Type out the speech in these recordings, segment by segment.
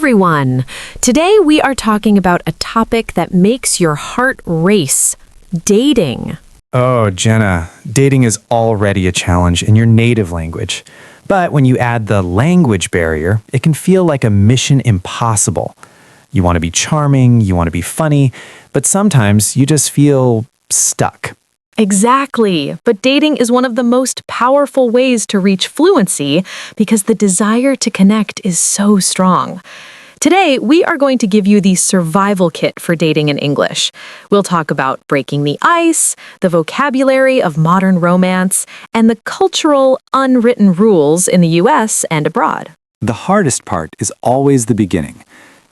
everyone! Today we are talking about a topic that makes your heart race, dating. Oh, Jenna, dating is already a challenge in your native language. But when you add the language barrier, it can feel like a mission impossible. You want to be charming, you want to be funny, but sometimes you just feel stuck. Exactly, but dating is one of the most powerful ways to reach fluency because the desire to connect is so strong. Today, we are going to give you the survival kit for dating in English. We'll talk about breaking the ice, the vocabulary of modern romance, and the cultural, unwritten rules in the US and abroad. The hardest part is always the beginning.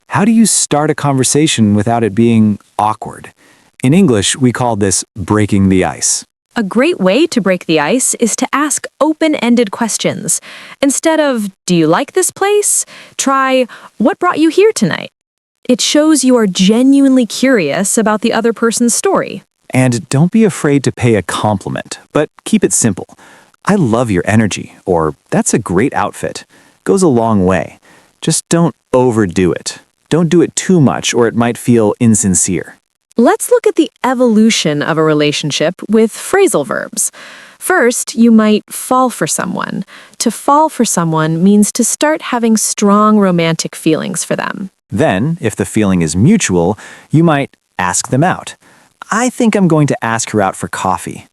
How do you start a conversation without it being awkward? In English, we call this breaking the ice. A great way to break the ice is to ask open-ended questions. Instead of, "Do you like this place?" try, "What brought you here tonight?" It shows you are genuinely curious about the other person's story. And don't be afraid to pay a compliment, but keep it simple. "I love your energy," or "That's a great outfit." Goes a long way. Just don't overdo it. Don't do it too much or it might feel insincere. Let's look at the evolution of a relationship with phrasal verbs. First, you might fall for someone. To fall for someone means to start having strong romantic feelings for them. Then, if the feeling is mutual, you might ask them out. "I think I'm going to ask her out for coffee."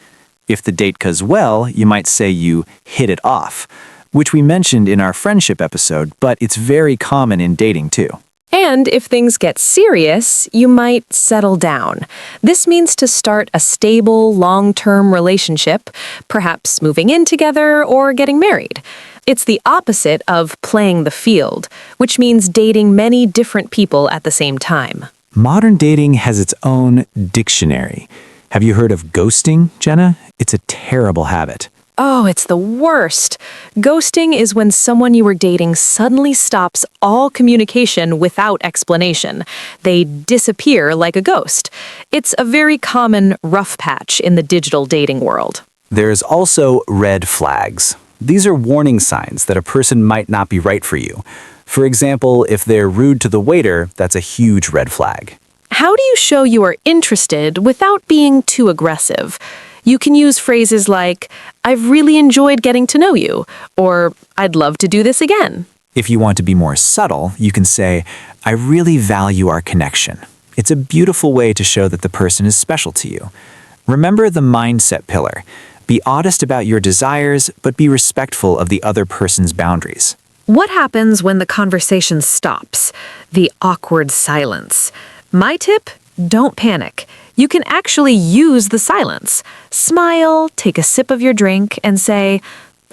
If the date goes well, you might say you hit it off, which we mentioned in our friendship episode, but it's very common in dating too. And if things get serious, you might settle down. This means to start a stable, long-term relationship, perhaps moving in together or getting married. It's the opposite of playing the field, which means dating many different people at the same time. Modern dating has its own dictionary. Have you heard of ghosting, Jenna? It's a terrible habit. Oh, it's the worst. Ghosting is when someone you were dating suddenly stops all communication without explanation. They disappear like a ghost. It's a very common rough patch in the digital dating world. There's also red flags. These are warning signs that a person might not be right for you. For example, if they're rude to the waiter, that's a huge red flag. How do you show you are interested without being too aggressive? You can use phrases like, "I've really enjoyed getting to know you," or "I'd love to do this again." If you want to be more subtle, you can say, "I really value our connection." It's a beautiful way to show that the person is special to you. Remember the mindset pillar. Be honest about your desires, but be respectful of the other person's boundaries. What happens when the conversation stops? The awkward silence. My tip? Don't panic. You can actually use the silence. Smile, take a sip of your drink, and say,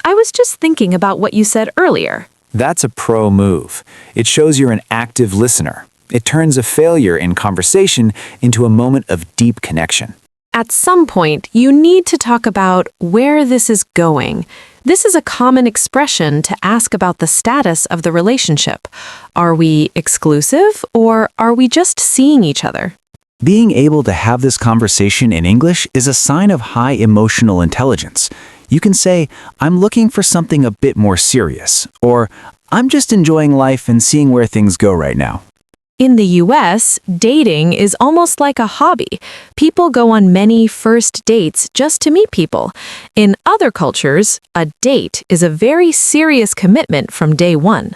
"I was just thinking about what you said earlier." That's a pro move. It shows you're an active listener. It turns a failure in conversation into a moment of deep connection. At some point, you need to talk about where this is going. This is a common expression to ask about the status of the relationship. Are we exclusive, or are we just seeing each other? Being able to have this conversation in English is a sign of high emotional intelligence. You can say, "I'm looking for something a bit more serious," or "I'm just enjoying life and seeing where things go right now." In the US, dating is almost like a hobby. People go on many first dates just to meet people. In other cultures, a date is a very serious commitment from day one.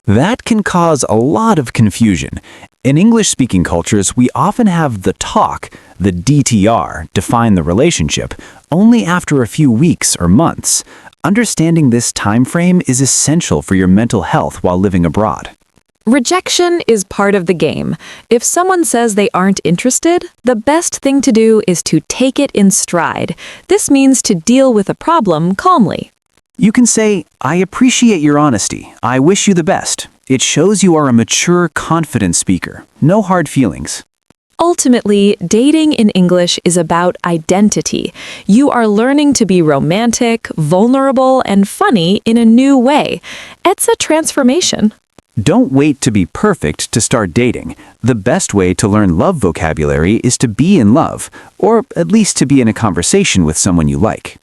That can cause a lot of confusion. In English-speaking cultures, we often have the talk, the DTR, define the relationship, only after a few weeks or months. Understanding this time frame is essential for your mental health while living abroad. Rejection is part of the game. If someone says they aren't interested, the best thing to do is to take it in stride. This means to deal with a problem calmly. You can say, "I appreciate your honesty. I wish you the best." It shows you are a mature, confident speaker. No hard feelings. Ultimately, dating in English is about identity. You are learning to be romantic, vulnerable, and funny in a new way. It's a transformation. Don't wait to be perfect to start dating. The best way to learn love vocabulary is to be in love, or at least to be in a conversation with someone you like.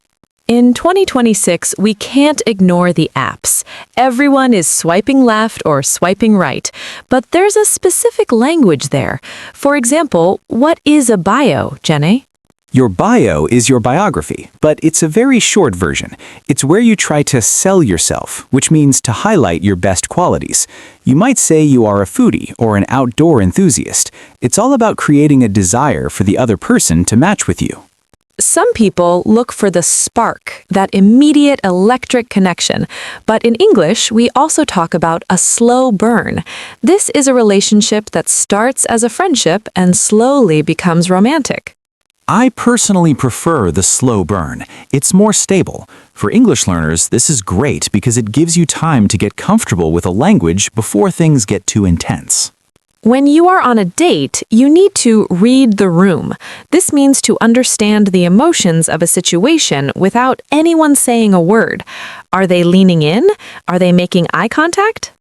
In 2026, we can't ignore the apps. Everyone is swiping left or swiping right, but there's a specific language there. For example, what is a bio, Jenne? Your bio is your biography, but it's a very short version. It's where you try to sell yourself, which means to highlight your best qualities. You might say you are a foodie or an outdoor enthusiast. It's all about creating a desire for the other person to match with you. Some people look for the spark, that immediate electric connection. But in English, we also talk about a slow burn. This is a relationship that starts as a friendship and slowly becomes romantic. I personally prefer the slow burn. It's more stable. For English learners, this is great because it gives you time to get comfortable with a language before things get too intense. When you are on a date, you need to read the room. This means to understand the emotions of a situation without anyone saying a word. Are they leaning in? Are they making eye contact?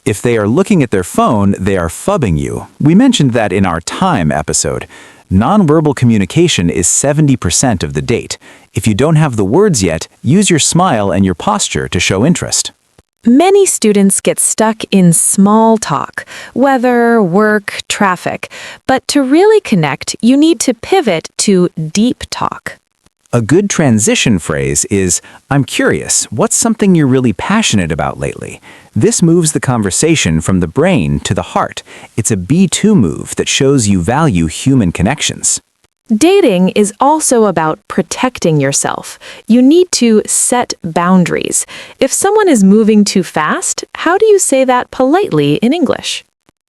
If they are looking at their phone, they are phubbing you. We mentioned that in our time episode. Nonverbal communication is 70% of the date. If you don't have the words yet, use your smile and your posture to show interest. Many students get stuck in small talk, weather, work, traffic. But to really connect, you need to pivot to deep talk. A good transition phrase is, I'm curious, what's something you're really passionate about lately? This moves the conversation from the brain to the heart. It's a B2 move that shows you value human connections. Dating is also about protecting yourself. You need to set boundaries. If someone is moving too fast, how do you say that politely in English?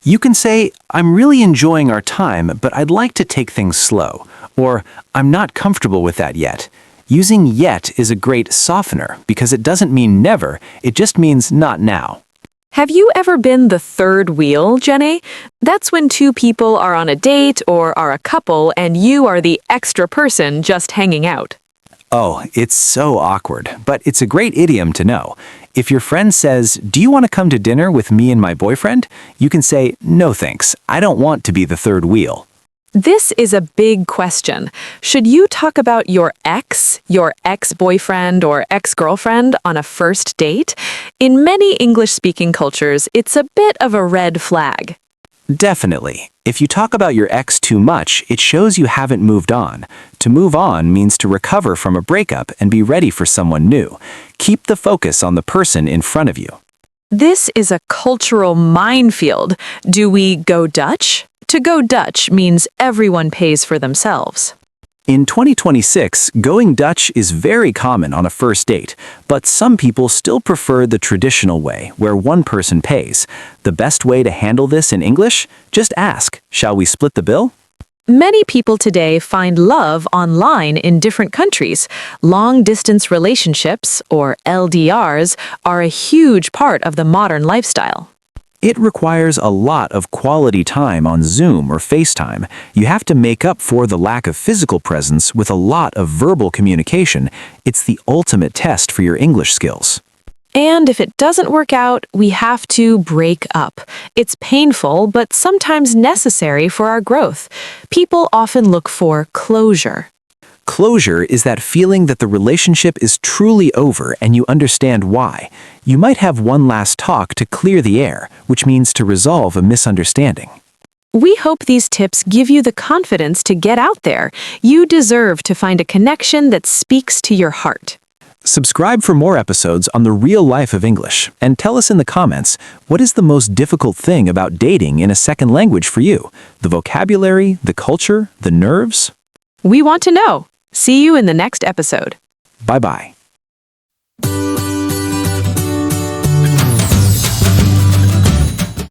You can say, I'm really enjoying our time, but I'd like to take things slow. Or, I'm not comfortable with that yet. Using yet is a great softener because it doesn't mean never, it just means not now. Have you ever been the third wheel, Jenne? That's when two people are on a date or are a couple and you are the extra person just hanging out. Oh, it's so awkward, but it's a great idiom to know. If your friend says, do you want to come to dinner with me and my boyfriend? You can say, no thanks, I don't want to be the third wheel. This is a big question. Should you talk about your ex-boyfriend or ex-girlfriend on a first date? In many English-speaking cultures, it's a bit of a red flag. Definitely. If you talk about your ex too much, it shows you haven't moved on. To move on means to recover from a breakup and be ready for someone new. Keep the focus on the person in front of you. This is a cultural minefield. Do we go Dutch? To go Dutch means everyone pays for themselves. In 2026, going Dutch is very common on a first date, but some people still prefer the traditional way, where one person pays. The best way to handle this in English? Just ask, shall we split the bill? Many people today find love online in different countries. Long-distance relationships, or LDRs, are a huge part of the modern lifestyle. It requires a lot of quality time on Zoom or FaceTime. You have to make up for the lack of physical presence with a lot of verbal communication. It's the ultimate test for your English skills. And if it doesn't work out, we have to break up. It's painful, but sometimes necessary for our growth. People often look for closure. Closure is that feeling that the relationship is truly over and you understand why. You might have one last talk to clear the air, which means to resolve a misunderstanding. We hope these tips give you the confidence to get out there. You deserve to find a connection that speaks to your heart. Subscribe for more episodes on the real life of English, and tell us in the comments, what is the most difficult thing about dating in a second language for you? The vocabulary, the culture, the nerves? We want to know. See you in the next episode. Bye-bye.